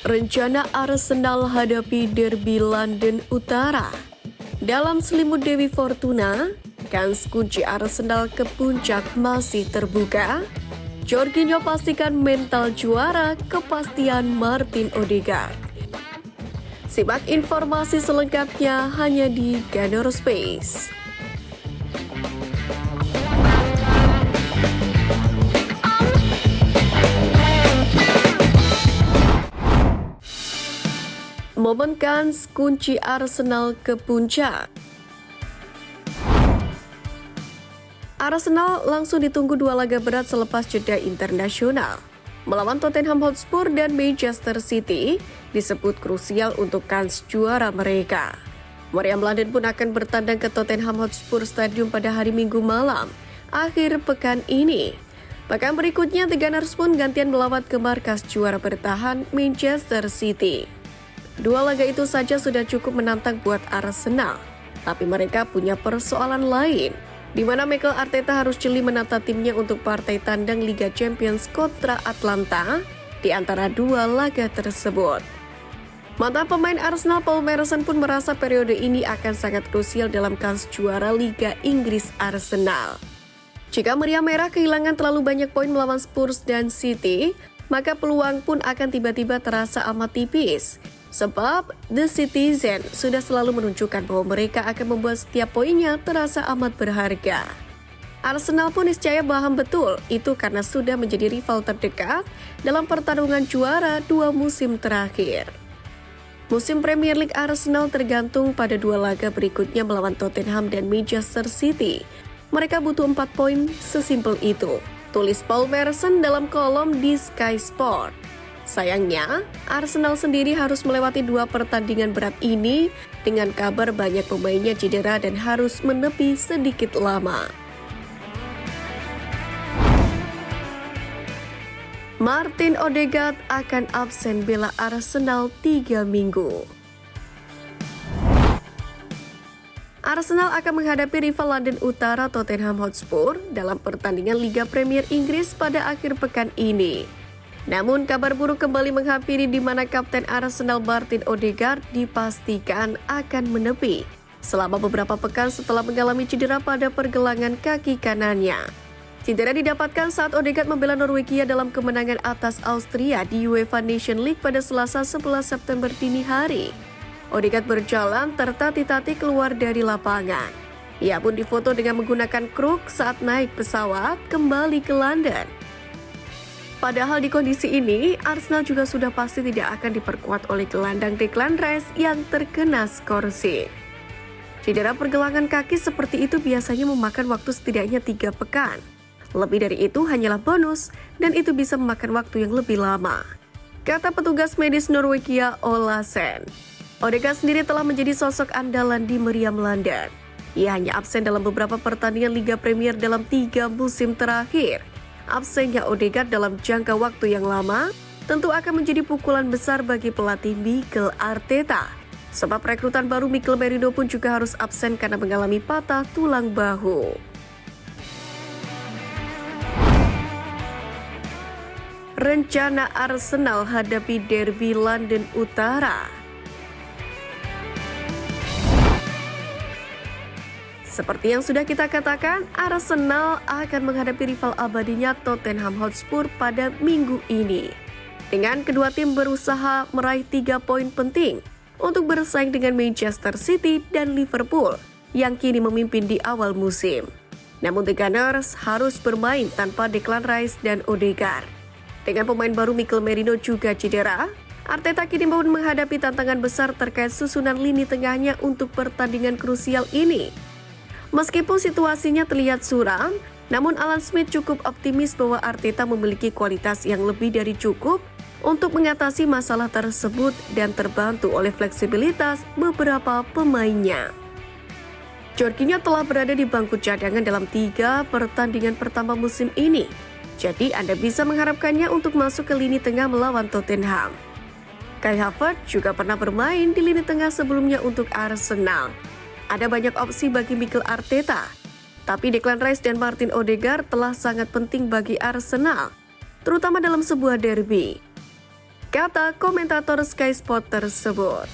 Rencana Arsenal hadapi derby London Utara. Dalam selimut Dewi Fortuna, kans kunci Arsenal ke puncak masih terbuka. Jorginho pastikan mental juara, kepastian Martin Odegaard. Simak informasi selengkapnya hanya di Ganor Space. Momen kans kunci Arsenal ke puncak. Arsenal langsung ditunggu dua laga berat selepas jeda internasional. Melawan Tottenham Hotspur dan Manchester City disebut krusial untuk kans juara mereka. Meriam London pun akan bertandang ke Tottenham Hotspur Stadium pada hari Minggu malam, akhir pekan ini. Pekan berikutnya, The Gunners pun gantian melawat ke markas juara bertahan Manchester City. Dua laga itu saja sudah cukup menantang buat Arsenal, tapi mereka punya persoalan lain, di mana Mikel Arteta harus jeli menata timnya untuk partai tandang Liga Champions kontra Atlanta di antara dua laga tersebut. Mantan pemain Arsenal Paul Merson pun merasa periode ini akan sangat krusial dalam kans juara Liga Inggris Arsenal. Jika Meriam Merah kehilangan terlalu banyak poin melawan Spurs dan City, maka peluang pun akan tiba-tiba terasa amat tipis. Sebab The Citizen sudah selalu menunjukkan bahwa mereka akan membuat setiap poinnya terasa amat berharga. Arsenal pun niscaya paham betul itu karena sudah menjadi rival terdekat dalam pertarungan juara dua musim terakhir. Musim Premier League Arsenal tergantung pada dua laga berikutnya melawan Tottenham dan Manchester City. Mereka butuh 4 poin, sesimpel itu, tulis Paul Merson dalam kolom di Sky Sport. Sayangnya, Arsenal sendiri harus melewati dua pertandingan berat ini dengan kabar banyak pemainnya cedera dan harus menepi sedikit lama. Martin Odegaard akan absen bela Arsenal 3 minggu. Arsenal akan menghadapi rival London Utara Tottenham Hotspur dalam pertandingan Liga Premier Inggris pada akhir pekan ini. Namun kabar buruk kembali menghampiri di mana Kapten Arsenal Martin Odegaard dipastikan akan menepi selama beberapa pekan setelah mengalami cedera pada pergelangan kaki kanannya. Cedera didapatkan saat Odegaard membela Norwegia dalam kemenangan atas Austria di UEFA Nations League pada Selasa 11 September dini hari. Odegaard berjalan tertatih-tatih keluar dari lapangan. Ia pun difoto dengan menggunakan kruk saat naik pesawat kembali ke London. Padahal di kondisi ini, Arsenal juga sudah pasti tidak akan diperkuat oleh gelandang Declan Rice yang terkena skorsing. Cedera pergelangan kaki seperti itu biasanya memakan waktu setidaknya 3 pekan. Lebih dari itu hanyalah bonus, dan itu bisa memakan waktu yang lebih lama, kata petugas medis Norwegia Olasen. Odegaard sendiri telah menjadi sosok andalan di Meriam London. Ia hanya absen dalam beberapa pertandingan Liga Premier dalam 3 musim terakhir. Absennya Odegaard dalam jangka waktu yang lama tentu akan menjadi pukulan besar bagi pelatih Mikel Arteta. Sebab rekrutan baru Mikel Merino pun juga harus absen karena mengalami patah tulang bahu. Rencana Arsenal hadapi derby London Utara. Seperti yang sudah kita katakan, Arsenal akan menghadapi rival abadinya Tottenham Hotspur pada minggu ini. Dengan kedua tim berusaha meraih 3 poin penting untuk bersaing dengan Manchester City dan Liverpool yang kini memimpin di awal musim. Namun The Gunners harus bermain tanpa Declan Rice dan Odegaard. Dengan pemain baru Mikel Merino juga cedera, Arteta kini mau menghadapi tantangan besar terkait susunan lini tengahnya untuk pertandingan krusial ini. Meskipun situasinya terlihat suram, namun Alan Smith cukup optimis bahwa Arteta memiliki kualitas yang lebih dari cukup untuk mengatasi masalah tersebut dan terbantu oleh fleksibilitas beberapa pemainnya. Jorginho telah berada di bangku cadangan dalam 3 pertandingan pertama musim ini, jadi Anda bisa mengharapkannya untuk masuk ke lini tengah melawan Tottenham. Kai Havertz juga pernah bermain di lini tengah sebelumnya untuk Arsenal. Ada banyak opsi bagi Mikel Arteta, tapi Declan Rice dan Martin Odegaard telah sangat penting bagi Arsenal, terutama dalam sebuah derby. kata komentator Sky Sport tersebut.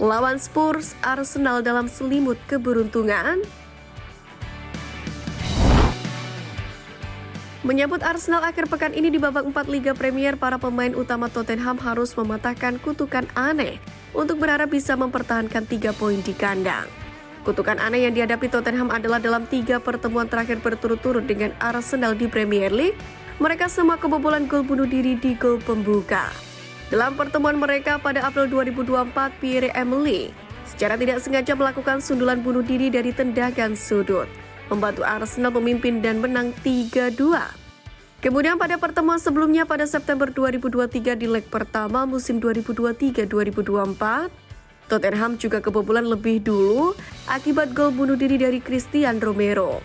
Lawan Spurs, Arsenal dalam selimut keberuntungan. Menyambut Arsenal akhir pekan ini di babak 4 Liga Premier, para pemain utama Tottenham harus mematahkan kutukan aneh untuk berharap bisa mempertahankan 3 poin di kandang. Kutukan aneh yang dihadapi Tottenham adalah dalam 3 pertemuan terakhir berturut-turut dengan Arsenal di Premier League, mereka semua kebobolan gol bunuh diri di gol pembuka. Dalam pertemuan mereka pada April 2024, Pierre-Emerick secara tidak sengaja melakukan sundulan bunuh diri dari tendangan sudut, membantu Arsenal memimpin dan menang 3-2. Kemudian pada pertemuan sebelumnya pada September 2023 di leg pertama musim 2023-2024, Tottenham juga kebobolan lebih dulu akibat gol bunuh diri dari Christian Romero.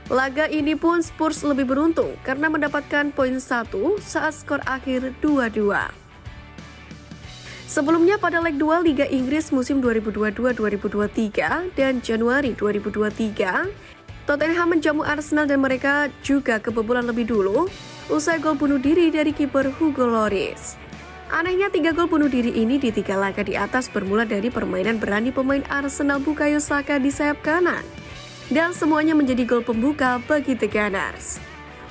Laga ini pun Spurs lebih beruntung karena mendapatkan poin 1 saat skor akhir 2-2. Sebelumnya pada leg 2 Liga Inggris musim 2022-2023 dan Januari 2023, Tottenham menjamu Arsenal dan mereka juga kebobolan lebih dulu usai gol bunuh diri dari kiper Hugo Lloris. Anehnya 3 gol bunuh diri ini di 3 laga di atas bermula dari permainan berani pemain Arsenal Bukayo Saka di sayap kanan. Dan semuanya menjadi gol pembuka bagi The Gunners.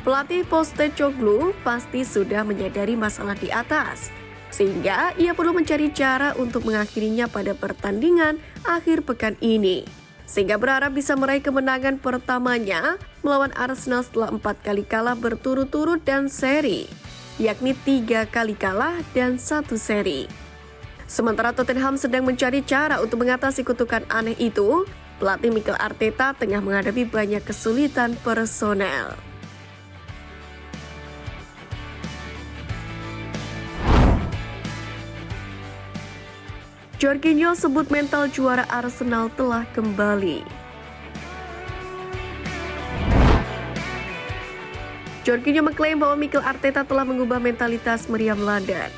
Pelatih Postecoglou pasti sudah menyadari masalah di atas, sehingga ia perlu mencari cara untuk mengakhirinya pada pertandingan akhir pekan ini. Sehingga berharap bisa meraih kemenangan pertamanya melawan Arsenal setelah 4 kali kalah berturut-turut dan seri, yakni 3 kali kalah dan 1 seri. Sementara Tottenham sedang mencari cara untuk mengatasi kutukan aneh itu, pelatih Mikel Arteta tengah menghadapi banyak kesulitan personel. Jorginho sebut mental juara Arsenal telah kembali. Jorginho mengklaim bahwa Mikel Arteta telah mengubah mentalitas meriam London.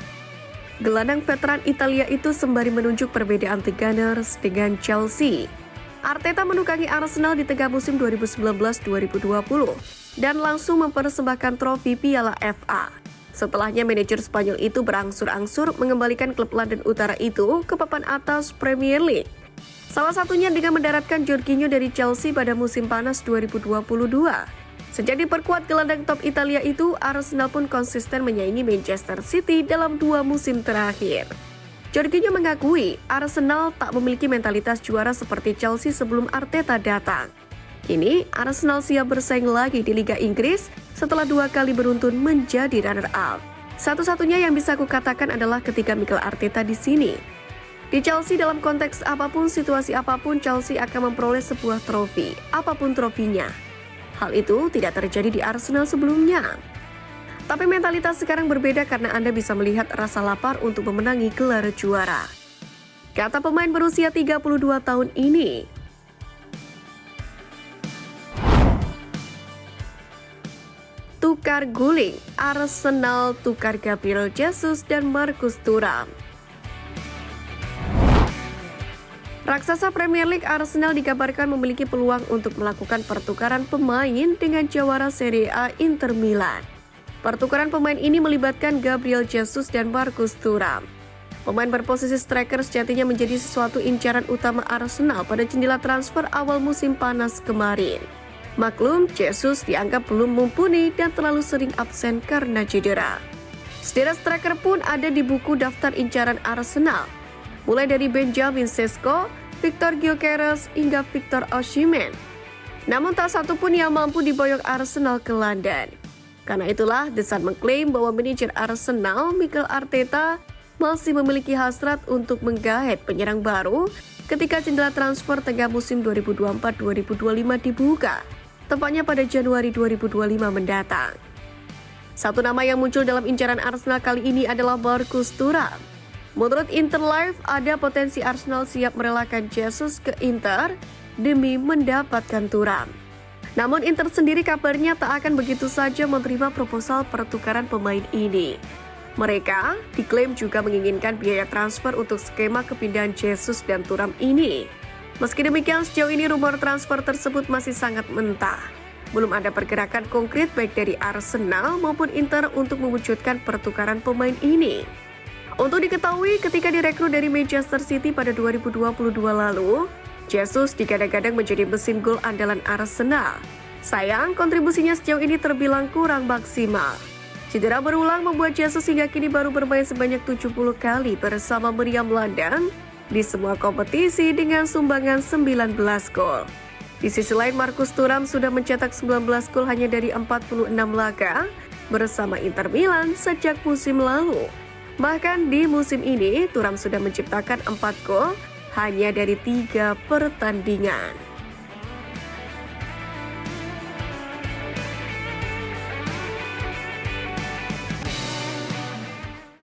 Gelandang veteran Italia itu sembari menunjuk perbedaan The Gunners dengan Chelsea. Arteta menukangi Arsenal di tengah musim 2019-2020 dan langsung mempersembahkan trofi Piala FA. Setelahnya manajer Spanyol itu berangsur-angsur mengembalikan klub London Utara itu ke papan atas Premier League. Salah satunya dengan mendaratkan Jorginho dari Chelsea pada musim panas 2022. Sejak diperkuat gelandang top Italia itu, Arsenal pun konsisten menyaingi Manchester City dalam 2 musim terakhir. Jorginho mengakui Arsenal tak memiliki mentalitas juara seperti Chelsea sebelum Arteta datang. Kini Arsenal siap bersaing lagi di Liga Inggris setelah 2 kali beruntun menjadi runner-up. Satu-satunya yang bisa aku katakan adalah ketika Mikel Arteta di sini. Di Chelsea dalam konteks apapun, situasi apapun, Chelsea akan memperoleh sebuah trofi, apapun trofinya. Hal itu tidak terjadi di Arsenal sebelumnya. Tapi mentalitas sekarang berbeda karena Anda bisa melihat rasa lapar untuk memenangi gelar juara, kata pemain berusia 32 tahun ini. Tukar guling, Arsenal tukar Gabriel Jesus dan Marcus Thuram. Raksasa Premier League Arsenal dikabarkan memiliki peluang untuk melakukan pertukaran pemain dengan jawara Serie A Inter Milan. Pertukaran pemain ini melibatkan Gabriel Jesus dan Marcus Thuram. Pemain berposisi striker sejatinya menjadi sesuatu incaran utama Arsenal pada jendela transfer awal musim panas kemarin. Maklum, Jesus dianggap belum mumpuni dan terlalu sering absen karena cedera. Sederet striker pun ada di buku daftar incaran Arsenal, mulai dari Benjamin Sesko, Victor Gyökeres hingga Victor Osimhen. Namun tak satu pun yang mampu diboyong Arsenal ke London. Karena itulah The Sun mengklaim bahwa manajer Arsenal Mikel Arteta masih memiliki hasrat untuk menggait penyerang baru ketika jendela transfer tengah musim 2024-2025 dibuka, tepatnya pada Januari 2025 mendatang. Satu nama yang muncul dalam incaran Arsenal kali ini adalah Marcus Thuram. Menurut Inter Live, ada potensi Arsenal siap merelakan Jesus ke Inter demi mendapatkan Thuram. Namun Inter sendiri kabarnya tak akan begitu saja menerima proposal pertukaran pemain ini. Mereka diklaim juga menginginkan biaya transfer untuk skema kepindahan Jesus dan Thuram ini. Meski demikian, sejauh ini rumor transfer tersebut masih sangat mentah. belum ada pergerakan konkret baik dari Arsenal maupun Inter untuk mewujudkan pertukaran pemain ini. Untuk diketahui, ketika direkrut dari Manchester City pada 2022 lalu, Jesus digadang-gadang menjadi mesin gol andalan Arsenal. Sayang, kontribusinya sejauh ini terbilang kurang maksimal. Cedera berulang membuat Jesus hingga kini baru bermain sebanyak 70 kali bersama Meriam London di semua kompetisi dengan sumbangan 19 gol. Di sisi lain, Marcus Thuram sudah mencetak 19 gol hanya dari 46 laga bersama Inter Milan sejak musim lalu. Bahkan di musim ini, Thuram sudah menciptakan 4 gol hanya dari 3 pertandingan.